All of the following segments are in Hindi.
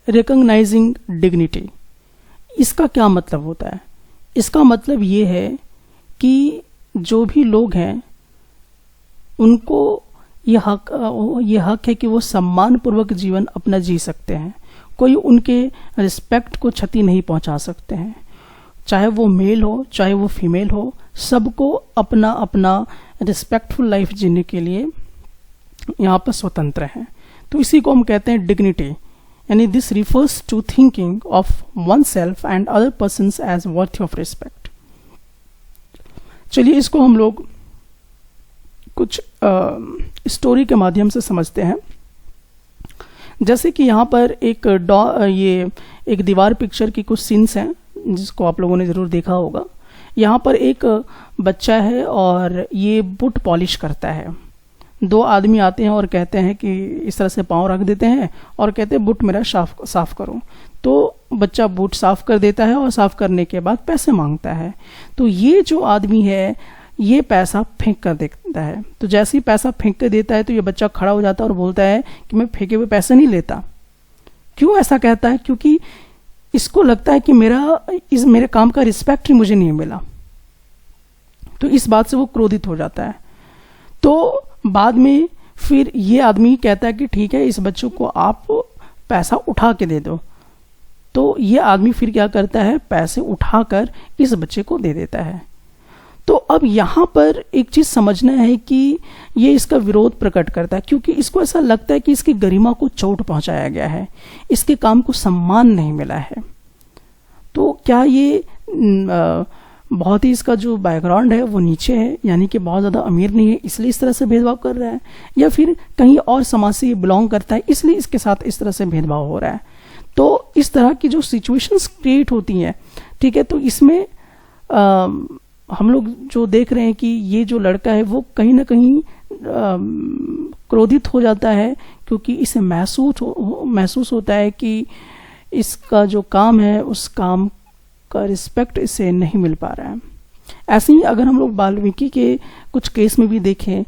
रिकॉग्नाइजिंग डिग्निटी, इसका क्या मतलब होता है? इसका मतलब ये है कि जो भी लोग हैं उनको ये हक है कि वो सम्मान पूर्वक जीवन अपना जी सकते हैं। कोई उनके रिस्पेक्ट को क्षति नहीं पहुंचा सकते हैं, चाहे वो मेल हो चाहे वो फीमेल हो, सबको अपना अपना रिस्पेक्टफुल लाइफ जीने के लिए यहाँ पर स्वतंत्र हैं। तो इसी को हम कहते हैं डिग्निटी, यानी this refers to thinking of one self and other persons as worth of respect. चलिए इसको हम लोग कुछ स्टोरी के माध्यम से समझते हैं। जैसे कि यहाँ पर ये एक दीवार पिक्चर की कुछ सीन्स हैं जिसको आप लोगों ने ज़रूर देखा होगा। यहाँ पर एक बच्चा है और ये बूट पॉलिश करता है। दो आदमी आते हैं और कहते हैं कि इस तरह से पाँव रख देते हैं और कहते हैं बूट मेरा साफ करो। तो बच्चा बूट साफ कर देता है और साफ करने के बाद पैसे मांगता है। तो ये जो आदमी है ये पैसा फेंक कर देता है। तो जैसे ही पैसा फेंक कर देता है तो ये बच्चा खड़ा हो जाता है और बोलता है कि मैं फेंके हुए पैसे नहीं लेता। क्यों ऐसा कहता है? क्योंकि इसको लगता है कि मेरे काम का रिस्पेक्ट ही मुझे नहीं मिला। तो इस बात से वो क्रोधित हो जाता है। तो बाद में फिर ये आदमी कहता है कि ठीक है, इस बच्चों को आप पैसा उठा के दे दो। तो ये आदमी फिर क्या करता है, पैसे उठाकर इस बच्चे को दे देता है। तो अब यहाँ पर एक चीज समझना है कि ये इसका विरोध प्रकट करता है, क्योंकि इसको ऐसा लगता है कि इसकी गरिमा को चोट पहुंचाया गया है, इसके काम को सम्मान नहीं मिला है। तो क्या ये बहुत ही इसका जो बैकग्राउंड है वो नीचे है, यानी कि बहुत ज़्यादा अमीर नहीं है इसलिए इस तरह से भेदभाव कर रहा है, या फिर कहीं और समाज से बिलोंग करता है इसलिए इसके साथ इस तरह से भेदभाव हो रहा है? तो इस तरह की जो सिचुएशंस क्रिएट होती हैं, ठीक है, तो इसमें हम लोग जो देख रहे हैं कि ये जो लड़का है वो कहीं ना कहीं क्रोधित हो जाता है, क्योंकि इसे महसूस होता है कि इसका जो काम है उस काम का रिस्पेक्ट इसे नहीं मिल पा रहा है। ऐसे ही अगर हम लोग वाल्मीकि के कुछ केस में भी देखें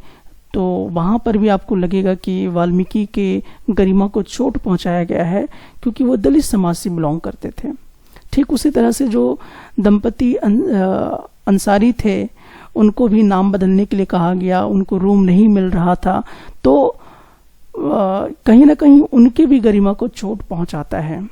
तो वहाँ पर भी आपको लगेगा कि वाल्मीकि के गरिमा को चोट पहुँचाया गया है, क्योंकि वो दलित समाज से बिलोंग करते थे। ठीक उसी तरह से जो दंपति अंसारी थे उनको भी नाम बदलने के लिए कहा गया, उनको रूम नहीं मिल रहा था, तो कहीं ना कहीं उनके भी गरिमा को चोट पहुंचाता है।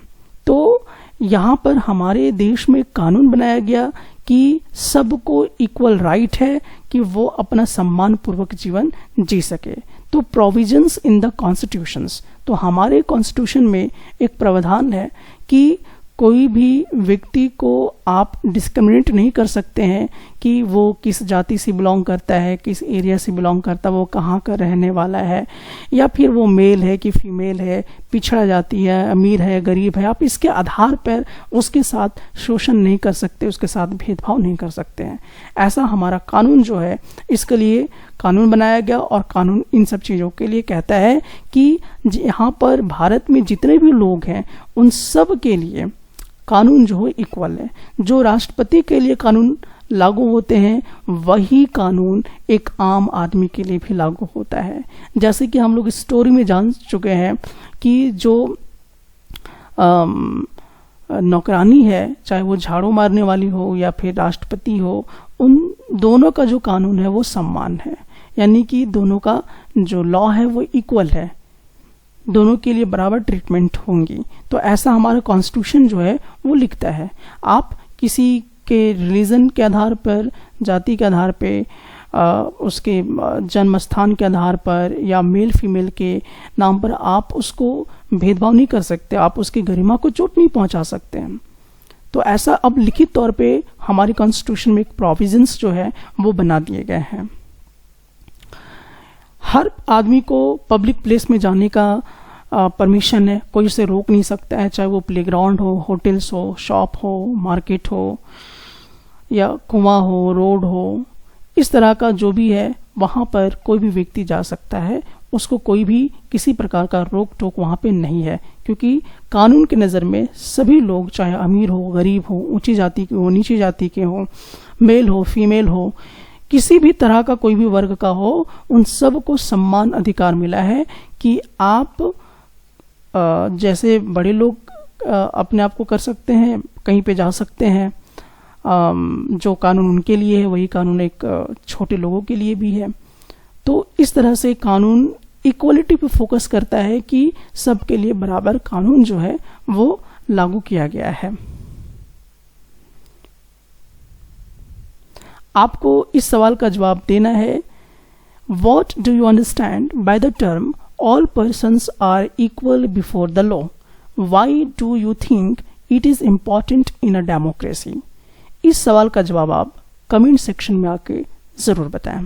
तो यहाँ पर हमारे देश में कानून बनाया गया कि सबको इक्वल राइट है कि वो अपना सम्मान पूर्वक जीवन जी सके। तो प्रोविजंस इन द कॉन्स्टिट्यूशंस, तो हमारे कॉन्स्टिट्यूशन में एक प्रावधान है कि कोई भी व्यक्ति को आप डिस्क्रिमिनेट नहीं कर सकते हैं कि वो किस जाति से बिलोंग करता है, किस एरिया से बिलोंग करता है, वो कहाँ का रहने वाला है, या फिर वो मेल है कि फीमेल है, पिछड़ा जाति है, अमीर है, गरीब है। आप इसके आधार पर उसके साथ शोषण नहीं कर सकते, उसके साथ भेदभाव नहीं कर सकते हैं। ऐसा हमारा कानून जो है इसके लिए कानून बनाया गया, और कानून इन सब चीज़ों के लिए कहता है कि यहाँ पर भारत में जितने भी लोग हैं उन सब के लिए कानून जो है इक्वल है। जो राष्ट्रपति के लिए कानून लागू होते हैं वही कानून एक आम आदमी के लिए भी लागू होता है। जैसे कि हम लोग इस स्टोरी में जान चुके हैं कि जो नौकरानी है, चाहे वो झाड़ू मारने वाली हो या फिर राष्ट्रपति हो, उन दोनों का जो कानून है वो समान है, यानी कि दोनों का जो लॉ है वो इक्वल है, दोनों के लिए बराबर ट्रीटमेंट होंगी। तो ऐसा हमारा कॉन्स्टिट्यूशन जो है वो लिखता है। आप किसी के रिलीजन के आधार पर, जाति के आधार पे, उसके जन्म स्थान के आधार पर या मेल फीमेल के नाम पर आप उसको भेदभाव नहीं कर सकते, आप उसकी गरिमा को चोट नहीं पहुंचा सकते हैं। तो ऐसा अब लिखित तौर पे हमारी कॉन्स्टिट्यूशन में एक प्रोविजंस जो है वो बना दिए गए हैं। हर आदमी को पब्लिक प्लेस में जाने का परमिशन है, कोई उसे रोक नहीं सकता है, चाहे वो प्लेग्राउंड हो, होटल्स हो, शॉप हो, मार्केट हो, या कुआं हो, रोड हो, इस तरह का जो भी है वहाँ पर कोई भी व्यक्ति जा सकता है, उसको कोई भी किसी प्रकार का रोक टोक वहाँ पे नहीं है, क्योंकि कानून की नज़र में सभी लोग, चाहे अमीर हो, गरीब हो, ऊंची जाति के हो, नीची जाति के हो, मेल हो, फीमेल हो, किसी भी तरह का कोई भी वर्ग का हो, उन सब को समान अधिकार मिला है कि आप जैसे बड़े लोग अपने आप को कर सकते हैं, कहीं पे जा सकते हैं। जो कानून उनके लिए है वही कानून एक छोटे लोगों के लिए भी है। तो इस तरह से कानून इक्वलिटी पे फोकस करता है कि सबके लिए बराबर कानून जो है वो लागू किया गया है। आपको इस सवाल का जवाब देना है, What do you understand by the term all persons are equal before the law? Why do you think it is important in a democracy? इस सवाल का जवाब आप कमेंट सेक्शन में आके जरूर बताएं।